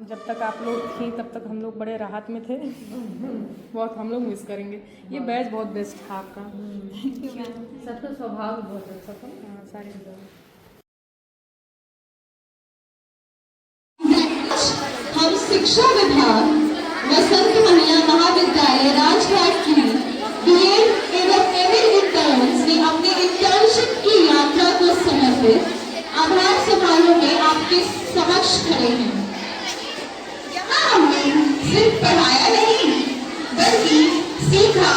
जब तक आप लोग थी तब तक हम लोग बड़े राहत में थे। बहुत हम लोग मिस करेंगे। ये बैच बहुत बेस्ट था आपका। सबका स्वभाव बहुत अच्छा था। सारे हम शिक्षा विभाग व संत महिला महाविद्यालय राजघाट की बीएड एवं एमए इंटर्न्स ने अपने इंटर्नशिप की यात्रा को समर्पित आभार समारोह में आपके समक्ष खड़े हैं। यहाँ हमने सिर्फ पढ़ाया नहीं बल्कि सीखा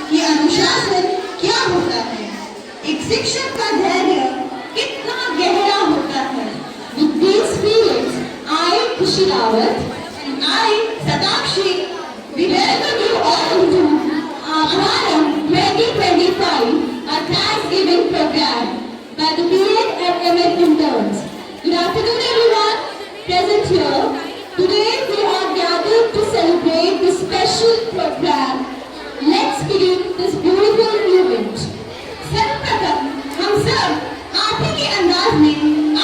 कि अनुशासन क्या होता है, एक शिक्षक का धैर्य कितना गहरा होता है। With these spirits, I, Khushi Rawat, and I, Satakshi, we welcome you all to Abharam 2025, a Thanksgiving program by the BEd and MA interns. Good afternoon, everyone present here. Today we are gathered to celebrate this special program. Let's begin this beautiful event. सर्वप्रथम हम सब आप ही के अंदाज में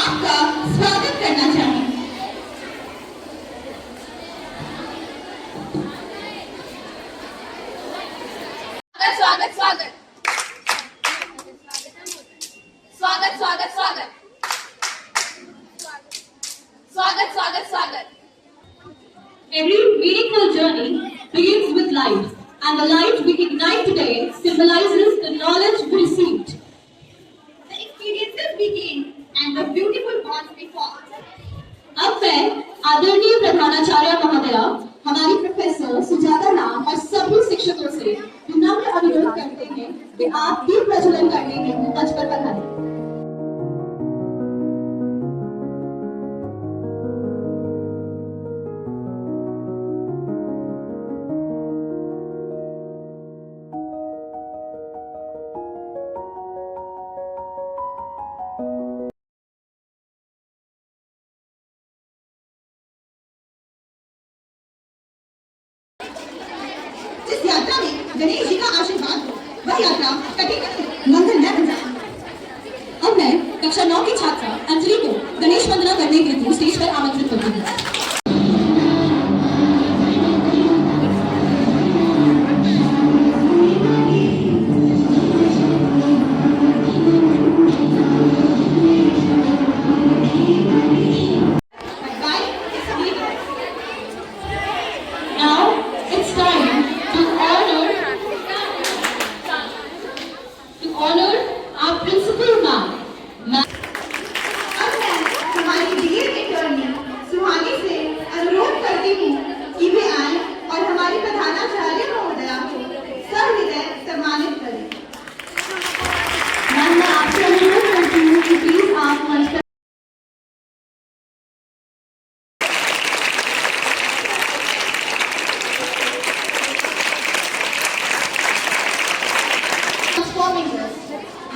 आपका स्वागत करना चाहेंगे। स्वागत स्वागत स्वागत स्वागत स्वागत स्वागत स्वागत स्वागत। Every meaningful journey begins with light, and the light we ignite today symbolizes the knowledge we received. The experiences we gain and the beautiful bonds we form. अब मैं आदरणीय प्रधानाचार्य महोदया, हमारी प्रोफेसर सुजाता नाम और सभी शिक्षकों से विनम्र अनुरोध करते हैं कि आप दीप प्रज्वलन करने हेतु मंच पर पधारें। जिस यात्रा में गणेश जी का आशीर्वाद हो, वह यात्रा कठिन मंगलमय बन जाए। अब मैं कक्षा 9 की छात्रा अंजलि को गणेश वंदना करने के लिए स्टेज पर आमंत्रित करती हूँ।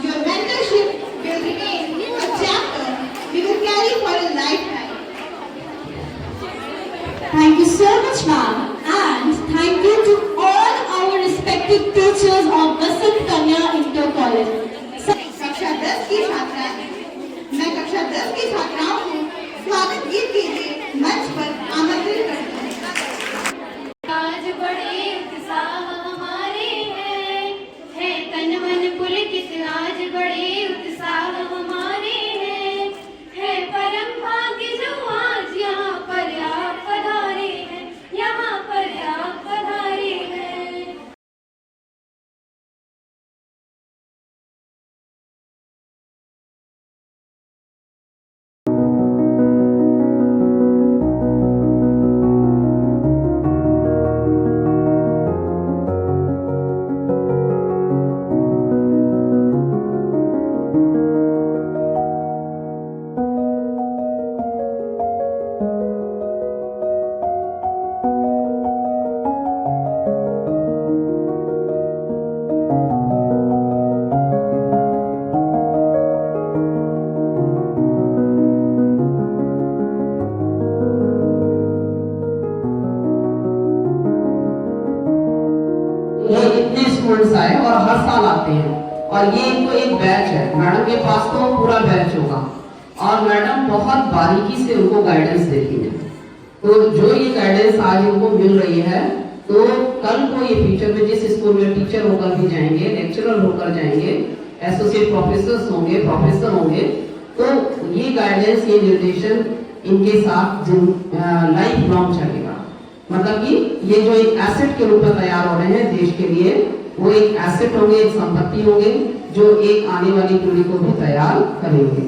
Your mentorship will remain a chapter we will carry for a lifetime. Thank you so much, ma'am, and thank you to all our respected teachers of Vasant Kanya Inter College. कक्षा 10 की छात्राएं, मैं कक्षा 10 की छात्राओं को स्वागत गीत के लिए मंच पर आमंत्रित करती हूँ। आज बड़े उत्साह हमारे हैं तन मन पुलकित। आज बड़े उत्साह हमारे हैं परम भाग्य जो आज यहाँ पर आप पधारे हैं, यहाँ पर आप पधारे हैं। इतने स्टूडेंट्स आए और हर साल आते हैं और ये इनको एक बैच है। मैडम के पास तो पूरा बैच होगा और मैडम बहुत बारीकी से उनको गाइडेंस देती है। तो जो ये गाइडेंस आज इनको मिल रही है, तो कल को ये फ्यूचर में जिस स्कूल में टीचर होकर भी जाएंगे, लेक्चरर होकर जाएंगे, एसोसिएट प्रोफेसर होंगे, प्रोफेसर होंगे, तो ये गाइडेंस, ये निर्देशन इनके साथ लाइफ लॉन्ग चलेगा। मतलब कि ये जो एक एसेट के रूप में तैयार हो रहे हैं देश के लिए, वो एक एसेट होंगे, एक संपत्ति होंगे, जो एक आने वाली पीढ़ी को भी तैयार करेंगे।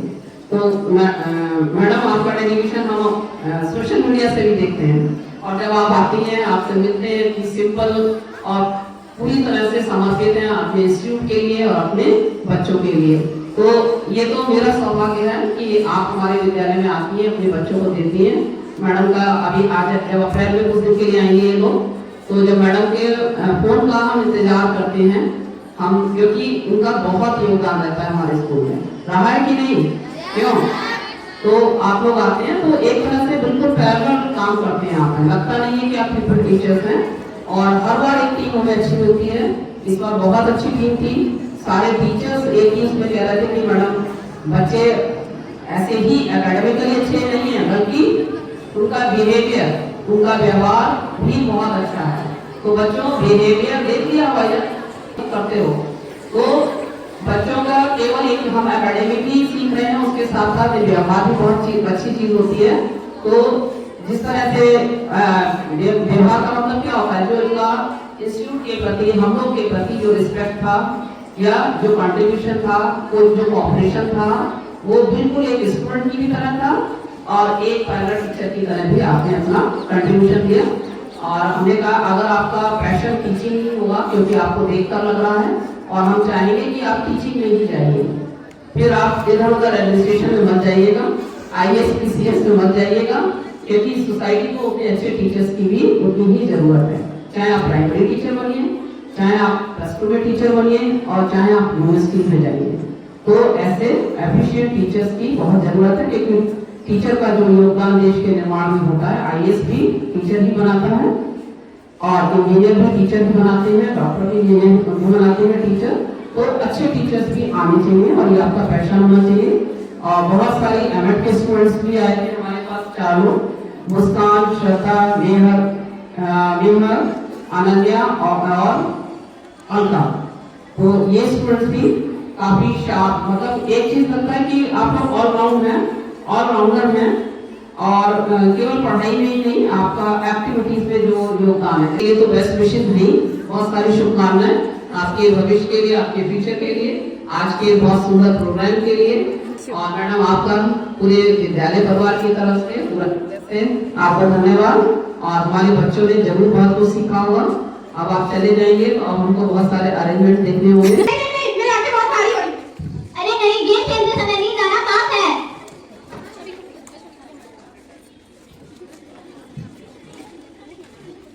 तो मैडम, आपका डेडिकेशन हम सोशल मीडिया से भी देखते हैं, और जब आप आती हैं, आपसे मिलते हैं कि सिंपल और पूरी तरह से समर्पित हैं अपने इंस्टीट्यूट के लिए और अपने बच्चों के लिए। तो ये तो मेरा सौभाग्य है कि आप हमारे विद्यालय में आती हैं, अपने बच्चों को देती हैं। मैडम का अभी आज जब अप्रैल में कुछ दिन के लिए आएंगे ये लोग, तो जब मैडम के फोन का हम इंतजार करते हैं हम, क्योंकि उनका बहुत योगदान रहता है हमारे स्कूल में, रहा है कि नहीं, क्यों? तो आप लोग आते हैं तो एक तरह से बिल्कुल पैरेलल काम करते हैं आप, लगता नहीं है कि आप डिफरेंट टीचर्स हैं, और हर बार एक टीम हमें अच्छी मिलती है। इस बार बहुत अच्छी टीम थी, सारे टीचर्स एक ही उसमें कह रहे थे कि मैडम बच्चे ऐसे ही एकेडमिकली अच्छे नहीं है, बल्कि उनका बिहेवियर, उनका व्यवहार भी बहुत अच्छा है। तो बच्चों, बिहेवियर देख लिया करते हो, तो बच्चों का केवल एक हम एकेडमिक ही सीख रहे हैं, उसके साथ साथ व्यवहार भी बहुत अच्छी चीज होती है। तो जिस तरह से व्यवहार का मतलब क्या होता है, जो इनका इंस्टीट्यूट के प्रति, हम लोग के प्रति जो रिस्पेक्ट था या जो कंट्रीब्यूशन था, वो जो कोऑपरेशन था, वो बिल्कुल एक स्टूडेंट की भी तरह था और एक प्राइवेट टीचर की तरह भी आपने अपना कंट्रीब्यूशन दिया। और हमने कहा अगर आपका पैशन टीचिंग नहीं होगा, क्योंकि आपको देखकर लग रहा है, और हम चाहेंगे कि आप टीचिंग में ही जाइए, फिर आप इधर उधर एडमिनिस्ट्रेशन में मत जाइएगा, IAS PCS में मत जाइएगा, क्योंकि सोसाइटी को अपने अच्छे टीचर्स की भी उतनी ही जरूरत है। चाहे आप प्राइमरी टीचर बनिए, चाहे आप +2 में टीचर बनिए, और चाहे आप यूनिवर्सिटी में जाइए, तो ऐसे एफिशिएंट टीचर्स की बहुत जरूरत है। क्योंकि टीचर का जो योगदान देश के निर्माण में होता है, IAS भी टीचर ही बनाता है, और इंजीनियर भी टीचर ही बनाते हैं, डॉक्टर भी इंजीनियर भी बनाते हैं टीचर। तो अच्छे टीचर्स भी आने चाहिए, और ये आपका पैशन होना चाहिए। और बहुत सारी एमएड के स्टूडेंट्स भी आए थे हमारे पास, 4 लोग, मुस्कान, श्रद्धा, मेहर, अनन्या और अलका। तो ये स्टूडेंट्स भी काफी शार्प, मतलब एक चीज लगता है कि आप लोग ऑलराउंडर हैं, और केवल पढ़ाई में ही नहीं, आपका एक्टिविटीज में जो योगदान है, ये तो बेस्ट विशेष नहीं, बहुत सारी शुभकामनाएं आपके भविष्य के लिए, आपके फ्यूचर के लिए, आज के बहुत सुंदर प्रोग्राम के लिए। और मैडम, आपका पूरे विद्यालय परिवार की तरफ से पूरा आपका धन्यवाद। और हमारे बच्चों ने जरूर बहुत कुछ सीखा होगा। अब आप चले जाएंगे तो अब हमको बहुत सारे अरेंजमेंट देखने होंगे। अरे नहीं, गेम खेलते समय नहीं जाना, काम है।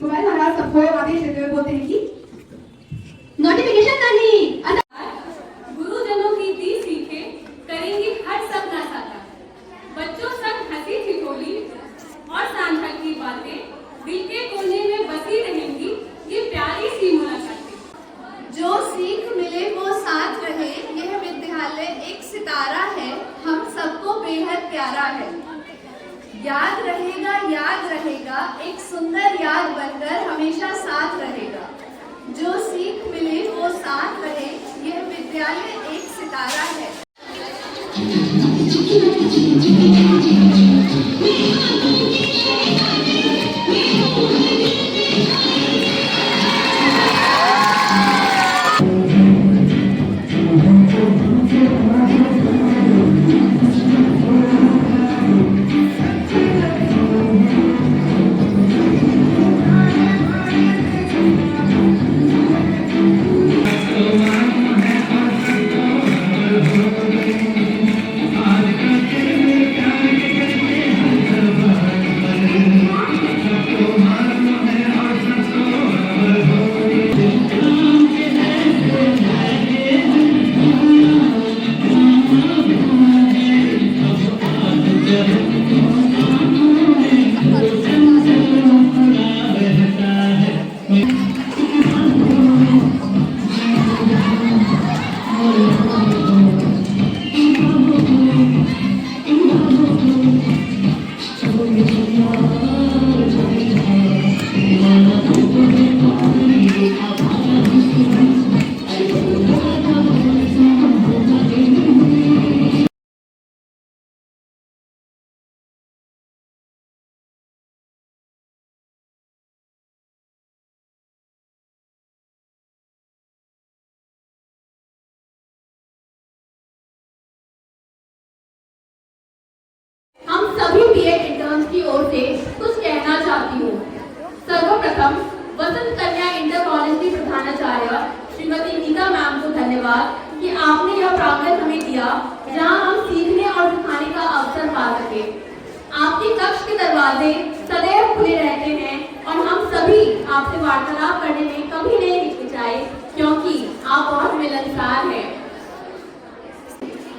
मोबाइल महाराज सबको आदेश देते हुए बोलते हैं कि नोटिफिकेशन करनी। गुरुजनों की दी सीखे करेंगी हर सपना साकार। बच्चों संग हंसी ठिठोली और साझा की बातें दिल के कोने में बसी रहेंगी, ये प्यारी सी मुलाकातें। जो सीख मिले वो साथ रहे, यह विद्यालय एक सितारा है, हम सबको बेहद प्यारा है। याद रहेगा, एक सुंदर याद बनकर हमेशा साथ रहेगा। जो सीख मिले वो साथ रहे, यह विद्यालय एक सितारा है। Oh बीएड इंटर्न्स की ओर से कुछ कहना चाहती हूँ। सर्वप्रथम वसंत कन्या इंटर कॉलेज की प्रधानाचार्य श्रीमती नीता मैम को धन्यवाद कि आपने यह प्रांगण हमें दिया जहां हम सीखने और सिखाने का अवसर पा सके। आपके कक्ष के दरवाजे सदैव खुले रहते हैं और हम सभी आपसे वार्तालाप करने में कभी नहीं हिचकिचाए क्योंकि आप बहुत मिलनसार हैं।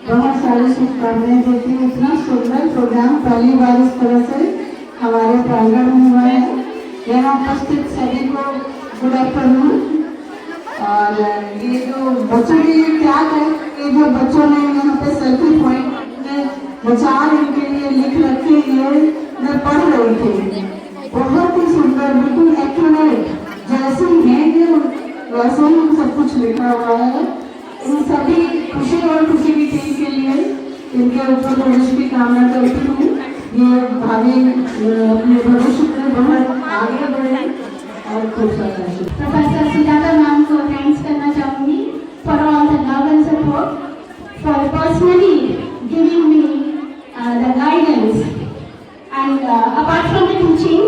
बहुत सारी शुभकामनाएं देती हूँ। इतना सुंदर प्रोग्राम पहली बार इस तरह से हमारे प्रांगण में हुआ है। यहाँ उपस्थित सभी को गुड आफ्टरनून। और ये जो बच्चों की त्याग है, ये जो बच्चों ने यहाँ पे सेल्फी पॉइंट में विचार इनके लिए लिख रखे, ये मैं पढ़ रही थी, बहुत ही सुंदर, बिल्कुल एक्यूरेट जैसे हैं ये वैसे ही सब कुछ लिखा हुआ है। इन सभी खुशी और खुशी की टीम के लिए इनके ऊपर भविष्य की कामना करती हूँ। ये भावी अपने भविष्य में बहुत आगे बढ़े और खूब सारा। प्रोफेसर सुजाता मैम को थैंक्स करना चाहूँगी for all the love and support, for personally giving me the guidance and apart from the teaching,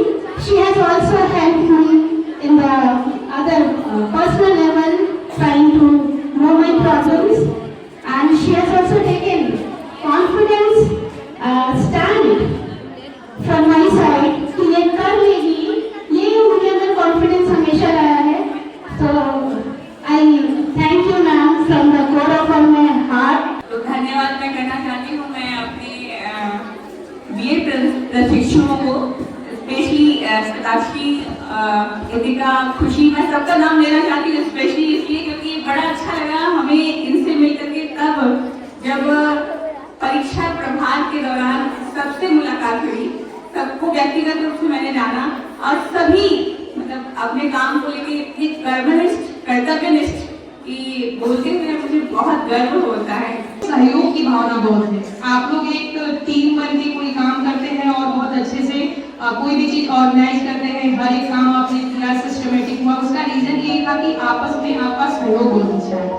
she has also helped me in the other personal level, trying to know my problems, and she has also taken confidence stand from my side कि ये कर लेगी, ये मुझे अंदर confidence हमेशा रहा है। So I thank you ma'am from the core of all my heart. तो धन्यवाद मैं करना चाहती हूँ मैं अपने बीएड प्रशिक्षुओं को, स्पेशली सताक्षी, इतिका, खुशी, मैं सबका नाम लेना चाहती हूँ स्पेशली इसलिए क्योंकि बड़ा अच्छा लगा हमें इनसे मिलकर के तब जब परीक्षा प्रभात के दौरान सबसे मुलाकात हुई। सबको व्यक्तिगत रूप से मैंने जाना और सभी मतलब अपने काम को लेके इतनी कर्मनिष्ठ, कर्तव्यनिष्ठ कि बोलते हुए मुझे बहुत गर्व होता है। सहयोग की भावना बहुत है। आप लोग एक टीम बन के कोई काम करते हैं और बहुत अच्छे से कोई भी चीज ऑर्गेनाइज करते हैं। हर एक काम आपने किया, सिस्टमेटिक हुआ। उसका रीजन ये था कि आपस में आपका सहयोग होना चाहिए।